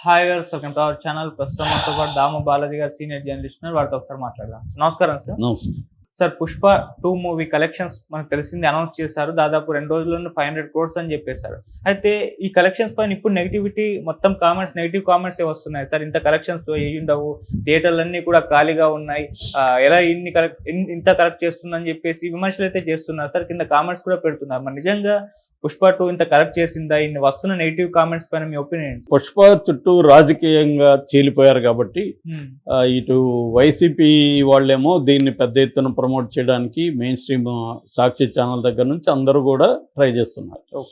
Hi viewers, welcome to our channel. ప్రస్తుతం మనతో పాటు దాము బాలాజీ గారు సీనియర్ జర్నలిస్ట్ ఉన్నారు. వారితో ఒకసారి మాట్లాడదాం. నమస్కారం సార్. నమస్తే. సార్, పుష్ప 2 మూవీ కలెక్షన్స్ మనకు తెలిసింది అనౌన్స్ చేశారు. దాదాపు 2 రోజుల్లోనే 500 crores అని చెప్పేశారు. అయితే ఈ కలెక్షన్స్ పైన ఇప్పుడు నెగిటివిటీ మొత్తం నెగిటివ్ కామెంట్స్ వస్తున్నాయి సార్. ఇంత కలెక్షన్స్ ఉండవు, థియేటర్లన్నీ కూడా ఖాళీగా ఉన్నాయి, ఎలా ఇంత కలెక్ట్ చేస్తుందని చెప్పేసి విమర్శలు అయితే చేస్తున్నారు సార్. కింద కామెంట్స్ కూడా పెడుతున్నారు. మరి నిజంగా పుష్ప 2 ఇంత కలెక్ట్ చేసిందా? ఇన్ని వస్తున్న నెగిటివ్ కామెంట్స్ పైన మీ ఒపీనియన్? పుష్ప చుట్టూ రాజకీయంగా చీలిపోయారు కాబట్టి ఇటు వైసీపీ వాళ్ళేమో దీన్ని పెద్ద ఎత్తున ప్రమోట్ చేయడానికి మెయిన్ స్ట్రీమ్ సాక్షి ఛానల్ దగ్గర నుంచి అందరూ కూడా ట్రై చేస్తున్నారు.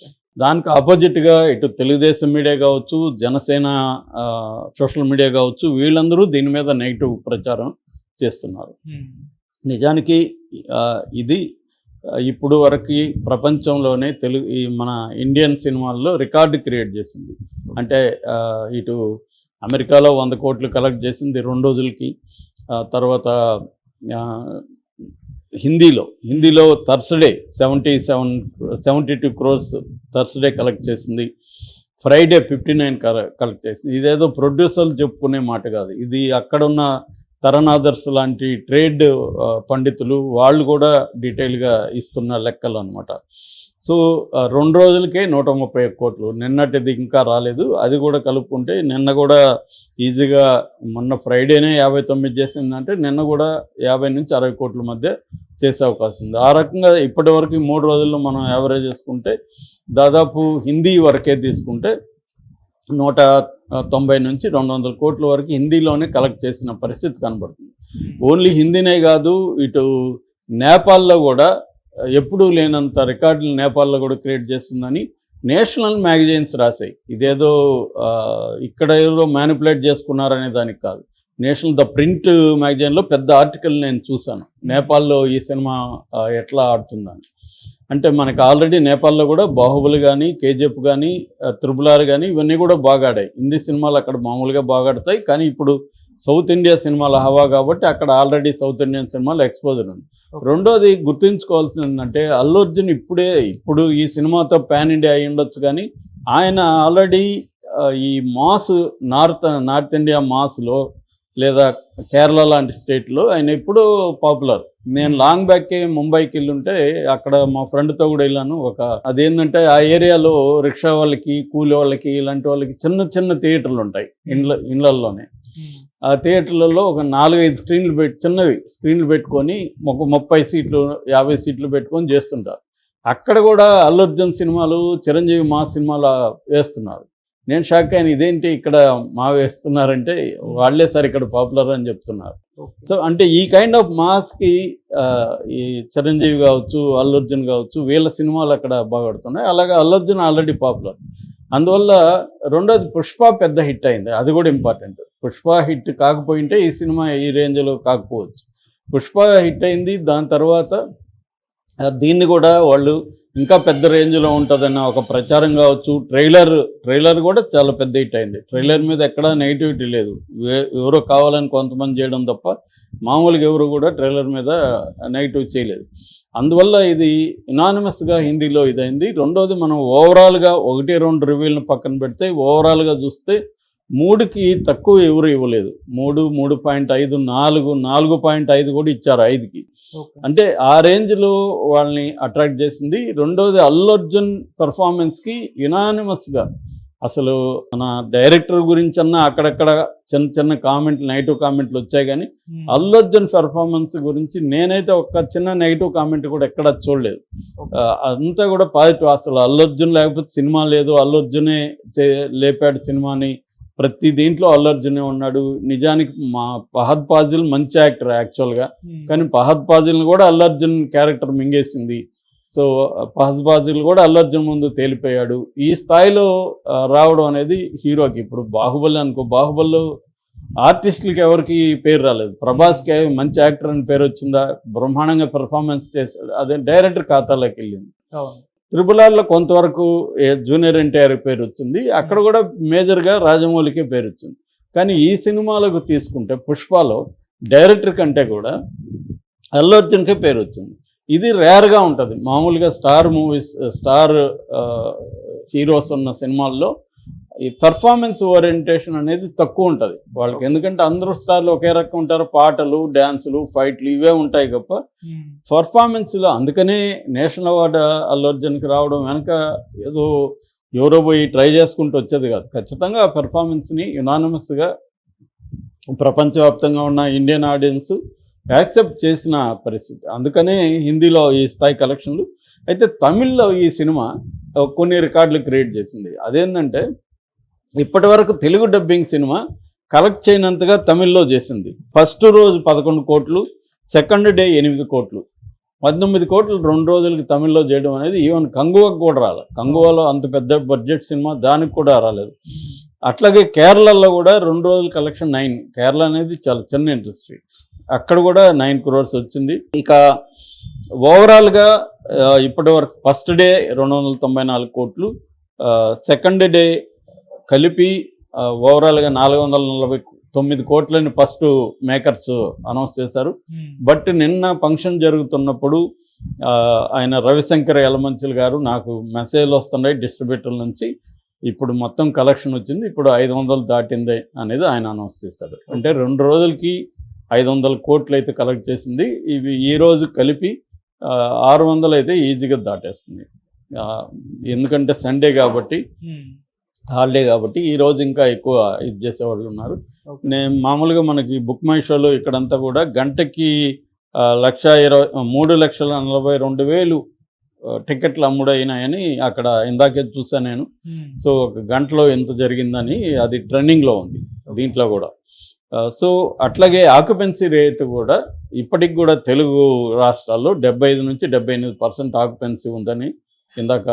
దానికి ఆపోజిట్గా ఇటు తెలుగుదేశం మీడియా కావచ్చు, జనసేన సోషల్ మీడియా కావచ్చు, వీళ్ళందరూ దీని మీద నెగిటివ్ ప్రచారం చేస్తున్నారు. నిజానికి ఇది ఇప్పుడు వరకు ప్రపంచంలోనే మన ఇండియన్ సినిమాల్లో రికార్డు క్రియేట్ చేసింది. అంటే ఇటు అమెరికాలో 100 కోట్లు కలెక్ట్ చేసింది 2 రోజులకి. తర్వాత హిందీలో థర్స్డే 72 crores థర్స్డే కలెక్ట్ చేసింది. ఫ్రైడే 59 కలెక్ట్ చేసింది. ఇదేదో ప్రొడ్యూసర్లు చెప్పుకునే మాట కాదు. ఇది అక్కడున్న తరణాదర్స్ లాంటి ట్రేడ్ పండితులు వాళ్ళు కూడా డీటెయిల్గా ఇస్తున్న లెక్కలు అనమాట. సో 2 రోజులకే 131 కోట్లు. నిన్నటిది ఇంకా రాలేదు, అది కూడా కలుపుకుంటే నిన్న కూడా ఈజీగా మొన్న ఫ్రైడేనే 59 చేసిందంటే నిన్న కూడా 50 నుంచి 60 కోట్ల మధ్య చేసే అవకాశం ఉంది. ఆ రకంగా ఇప్పటి వరకు 3 రోజుల్లో మనం యావరేజ్ చేసుకుంటే దాదాపు హిందీ వరకే తీసుకుంటే 190 నుంచి 200 కోట్ల వరకు హిందీలోనే కలెక్ట్ చేసిన పరిస్థితి కనబడుతుంది. ఓన్లీ హిందీనే కాదు, ఇటు నేపాల్లో కూడా ఎప్పుడూ లేనంత రికార్డులు నేపాల్లో కూడా క్రియేట్ చేస్తుందని నేషనల్ మ్యాగజైన్స్ రాశాయి. ఇదేదో ఇక్కడ ఏదో మ్యానిపులేట్ చేసుకున్నారనే దానికి కాదు. ద ప్రింట్ మ్యాగజైన్లో పెద్ద ఆర్టికల్ నేను చూశాను, నేపాల్లో ఈ సినిమా ఎట్లా ఆడుతుందని. అంటే మనకు ఆల్రెడీ నేపాల్లో కూడా బాహుబలి కానీ, కేజీఎఫ్ కానీ, RRR కానీ ఇవన్నీ కూడా బాగా ఆడాయి. హిందీ సినిమాలు అక్కడ మామూలుగా బాగా ఆడతాయి, కానీ ఇప్పుడు సౌత్ ఇండియా సినిమాల హవా కాబట్టి అక్కడ ఆల్రెడీ సౌత్ ఇండియన్ సినిమాలు ఎక్స్పోజర్ ఉంది. రెండోది గుర్తుంచుకోవాల్సింది ఏంటంటే అల్లు అర్జున్ ఇప్పుడు ఈ సినిమాతో పాన్ ఇండియా అయి ఉండొచ్చు, కానీ ఆయన ఆల్రెడీ ఈ నార్త్ ఇండియా మాస్లో లేదా కేరళ లాంటి స్టేట్లో ఆయన ఎప్పుడూ పాపులర్. నేను లాంగ్ బ్యాక్కి ముంబైకి వెళ్ళుంటే అక్కడ మా ఫ్రెండ్తో కూడా వెళ్ళాను. అదేంటంటే ఆ ఏరియాలో రిక్షా వాళ్ళకి, కూలి వాళ్ళకి, ఇలాంటి వాళ్ళకి చిన్న చిన్న థియేటర్లు ఉంటాయి ఇళ్ళల్లోనే. ఆ థియేటర్లలో ఒక 4-5 చిన్నవి స్క్రీన్లు పెట్టుకొని ఒక 30 సీట్లు 50 సీట్లు పెట్టుకొని చేస్తుంటారు. అక్కడ కూడా అల్లు అర్జున్ సినిమాలు, చిరంజీవి మా సినిమాలు వేస్తున్నారు. నేను షాక్ అయిన, ఇదేంటి ఇక్కడ మా వేస్తున్నారంటే వాళ్ళే సార్ ఇక్కడ పాపులర్ అని చెప్తున్నారు. సో అంటే ఈ కైండ్ ఆఫ్ మాస్కి ఈ చిరంజీవి కావచ్చు, అల్లు అర్జున్ కావచ్చు, వీళ్ళ సినిమాలు అక్కడ బాగుపడుతున్నాయి. అలాగే అల్లు అర్జున్ ఆల్రెడీ పాపులర్. అందువల్ల రెండోది పుష్ప పెద్ద హిట్ అయింది, అది కూడా ఇంపార్టెంట్. పుష్ప హిట్ కాకపోయింటే ఈ సినిమా ఈ రేంజ్లో కాకపోవచ్చు. పుష్ప హిట్ అయింది, దాని తర్వాత దీన్ని కూడా వాళ్ళు ఇంకా పెద్ద రేంజ్లో ఉంటుందన్న ఒక ప్రచారం కావచ్చు. ట్రైలర్ కూడా చాలా పెద్ద హిట్ అయింది. ట్రైలర్ మీద ఎక్కడా నెగిటివిటీ లేదు. ఎవరో కావాలని కొంతమంది చేయడం తప్ప మామూలుగా ఎవరు కూడా ట్రైలర్ మీద నెగిటివ్ చేయలేదు. అందువల్ల ఇది యునానిమస్గా హిందీలో ఇదైంది. రెండోది మనం ఓవరాల్గా 1-2 రివ్యూలను పక్కన పెడితే ఓవరాల్గా చూస్తే 3కి తక్కువ ఎవరు ఇవ్వలేదు. 3, 3.5, 4.5 కూడా ఇచ్చారు 5కి. అంటే ఆ రేంజ్లో వాళ్ళని అట్రాక్ట్ చేసింది. రెండోది అల్లు అర్జున్ పెర్ఫార్మెన్స్కి యునానిమస్గా అసలు మన డైరెక్టర్ గురించి అన్న అక్కడక్కడ చిన్న కామెంట్లు, నెగిటివ్ కామెంట్లు వచ్చాయి, కానీ అల్లు అర్జున్ పెర్ఫార్మెన్స్ గురించి నేనైతే ఒక చిన్న నెగిటివ్ కామెంట్ కూడా ఎక్కడ చూడలేదు. అంతా కూడా పాజిటివ్. అసలు అల్లు అర్జున్ లేకపోతే సినిమా లేదు, అల్లు అర్జునే లేపాడు సినిమాని, ప్రతి దీంట్లో అల్లు అర్జునే ఉన్నాడు. నిజానికి ఫహద్ ఫాజిల్ మంచి యాక్టర్ యాక్చువల్గా, కానీ ఫహద్ ఫాజిల్ని కూడా అల్లు అర్జున్ క్యారెక్టర్ మింగేసింది. సో ఫహద్ ఫాజిల్ కూడా అల్లు అర్జున్ ముందు తేలిపోయాడు. ఈ స్థాయిలో రావడం అనేది హీరోకి. ఇప్పుడు బాహుబలిలో ఆర్టిస్టులకి ఎవరికి పేరు రాలేదు. ప్రభాస్కి మంచి యాక్టర్ అని పేరు వచ్చిందా, బ్రహ్మాండంగా పెర్ఫార్మెన్స్ చేశాడు, అదే డైరెక్టర్ ఖాతాలోకి వెళ్ళింది. RRRలో కొంతవరకు జూనియర్ ఎన్టీఆర్ పేరు వచ్చింది, అక్కడ కూడా మేజర్గా రాజమౌళికే పేరు వచ్చింది. కానీ ఈ సినిమాలకు తీసుకుంటే పుష్పలో డైరెక్టర్ కంటే కూడా అల్లు అర్జున్కే పేరు వచ్చింది. ఇది రేర్గా ఉంటుంది. మామూలుగా స్టార్ హీరోస్ ఉన్న సినిమాల్లో ఈ పెర్ఫార్మెన్స్ ఓరియంటేషన్ అనేది తక్కువ ఉంటుంది వాళ్ళకి. ఎందుకంటే అందరూ స్టార్లు ఒకే రకం ఉంటారు, పాటలు, డ్యాన్సులు, ఫైట్లు ఇవే ఉంటాయి తప్ప పర్ఫార్మెన్స్లో. అందుకనే నేషనల్ అవార్డు అల్లు అర్జున్కి రావడం వెనక ఏదో ఎవరో పోయి ట్రై చేసుకుంటూ వచ్చేది కాదు. ఖచ్చితంగా ఆ పెర్ఫార్మెన్స్ని యునానిమస్గా ప్రపంచవ్యాప్తంగా ఉన్న ఇండియన్ ఆడియన్స్ యాక్సెప్ట్ చేసిన పరిస్థితి. అందుకనే హిందీలో ఈ స్థాయి కలెక్షన్లు. అయితే తమిళ్లో ఈ సినిమా కొన్ని రికార్డులు క్రియేట్ చేసింది. అదేంటంటే ఇప్పటి వరకు తెలుగు డబ్బింగ్ సినిమా కలెక్ట్ చేయనంతగా తమిళ్లో చేసింది. ఫస్ట్ రోజు 11 కోట్లు, సెకండ్ డే 8 కోట్లు, 19 కోట్లు 2 రోజులకి తమిళ్లో చేయడం అనేది ఈవెన్ కంగువకు కూడా రాలేదు. కంగువలో అంత పెద్ద బడ్జెట్ సినిమా దానికి కూడా రాలేదు. అట్లాగే కేరళలో కూడా 2 రోజుల కలెక్షన్ 9. కేరళ అనేది చాలా చిన్న ఇండస్ట్రీ, అక్కడ కూడా 9 crores వచ్చింది. ఇక ఓవరాల్గా ఇప్పటి వరకు ఫస్ట్ డే 294 కోట్లు, సెకండ్ డే కలిపి ఓవరాల్గా 449 కోట్లని ఫస్ట్ మేకర్స్ అనౌన్స్ చేశారు. బట్ నిన్న ఫంక్షన్ జరుగుతున్నప్పుడు ఆయన రవిశంకర్ యలమంచిల్ గారు నాకు మెసేజ్లు వస్తున్నాయి డిస్ట్రిబ్యూటర్ నుంచి, ఇప్పుడు మొత్తం కలెక్షన్ వచ్చింది, ఇప్పుడు 500 దాటింది అనేది ఆయన అనౌన్స్ చేశారు. అంటే 2 రోజులకి 500 కోట్లు అయితే కలెక్ట్ చేసింది. ఇవి ఈరోజు కలిపి 600 అయితే ఈజీగా దాటేస్తుంది. ఎందుకంటే సండే కాబట్టి, హాలిడే కాబట్టి ఈరోజు ఇంకా ఎక్కువ ఇది చేసేవాళ్ళు ఉన్నారు. నేను మామూలుగా మనకి బుక్ మై షోలో ఇక్కడంతా కూడా గంటకి 3,42,000 టికెట్లు అమ్ముడైనాయని అక్కడ ఇందాకే చూసాను నేను. సో ఒక గంటలో ఎంత జరిగిందని అది ట్రెండింగ్లో ఉంది దీంట్లో కూడా. సో అట్లాగే ఆక్యుపెన్సీ రేటు కూడా ఇప్పటికి కూడా తెలుగు రాష్ట్రాల్లో 75 నుంచి 78% ఆక్యుపెన్సీ ఉందని ఇందాక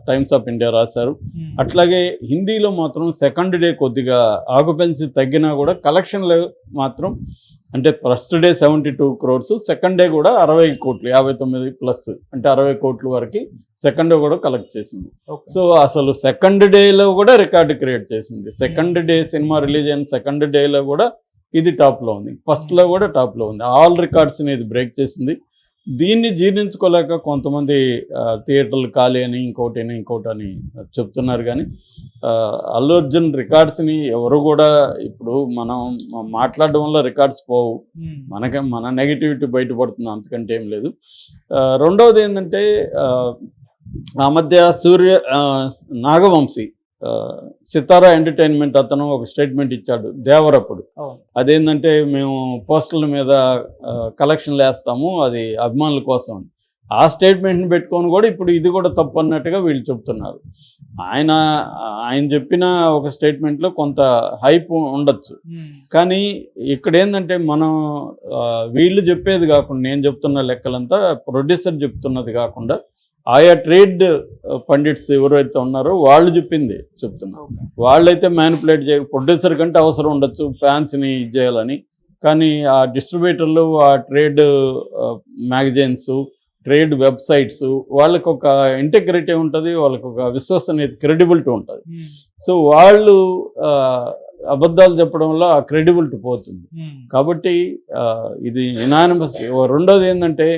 టైమ్స్ ఆఫ్ ఇండియా రాశారు. అట్లాగే హిందీలో మాత్రం సెకండ్ డే కొద్దిగా ఆక్యుపెన్సీ తగ్గినా కూడా కలెక్షన్లు మాత్రం, అంటే first day 72 crores, second day కూడా 60 కోట్లు, 59 ప్లస్, అంటే 60 కోట్ల వరకు సెకండ్ డే కూడా కలెక్ట్ చేసింది. సో అసలు సెకండ్ డేలో కూడా రికార్డు క్రియేట్ చేసింది. సెకండ్ డే సినిమా రిలీజ్ అయిన సెకండ్ డేలో కూడా ఇది టాప్లో ఉంది, ఫస్ట్లో కూడా టాప్లో ఉంది. ఆల్ రికార్డ్స్ని ఇది బ్రేక్ చేసింది. దీన్ని జీర్ణించుకోలేక కొంతమంది థియేటర్లు ఖాళీ అని ఇంకోటి అని చెప్తున్నారు. కానీ అల్లు అర్జున్ రికార్డ్స్ని ఎవరు కూడా ఇప్పుడు మనం మాట్లాడడం వల్ల రికార్డ్స్ పోవు, మన నెగిటివిటీ బయటపడుతుంది, అంతకంటే ఏం లేదు. రెండవది ఏంటంటే ఆ మధ్య నాగవంశీ సితారా ఎంటర్టైన్మెంట్ అతను ఒక స్టేట్మెంట్ ఇచ్చాడు దేవరప్పుడు. అదేంటంటే మేము పోస్టర్ల మీద కలెక్షన్లు వేస్తాము, అది అభిమానుల కోసం. ఆ స్టేట్మెంట్ని పెట్టుకొని కూడా ఇప్పుడు ఇది కూడా తప్పు అన్నట్టుగా వీళ్ళు చెప్తున్నారు. ఆయన చెప్పిన ఒక స్టేట్మెంట్లో కొంత హైప్ ఉండొచ్చు, కానీ ఇక్కడ ఏంటంటే మనం వీళ్ళు చెప్పేది కాకుండా, నేను చెప్తున్న లెక్కలంతా ప్రొడ్యూసర్ చెప్తున్నది కాకుండా ఆయా ట్రేడ్ పండిట్స్ ఎవరైతే ఉన్నారో వాళ్ళు చెప్తున్నారు. వాళ్ళైతే మ్యానిపులేట్ ప్రొడ్యూసర్ కంటే అవసరం ఉండొచ్చు ఫ్యాన్స్ని చేయాలని, కానీ ఆ డిస్ట్రిబ్యూటర్లు, ఆ ట్రేడ్ మ్యాగజైన్స్, ట్రేడ్ వెబ్సైట్స్, వాళ్ళకు ఒక ఇంటెగ్రిటీ ఉంటుంది, వాళ్ళకు ఒక విశ్వసనీయత, క్రెడిబిలిటీ ఉంటుంది. సో వాళ్ళు అబద్ధాలు చెప్పడం వల్ల ఆ క్రెడిబిలిటీ పోతుంది. కాబట్టి ఇది యునానిమస్. రెండోది ఏంటంటే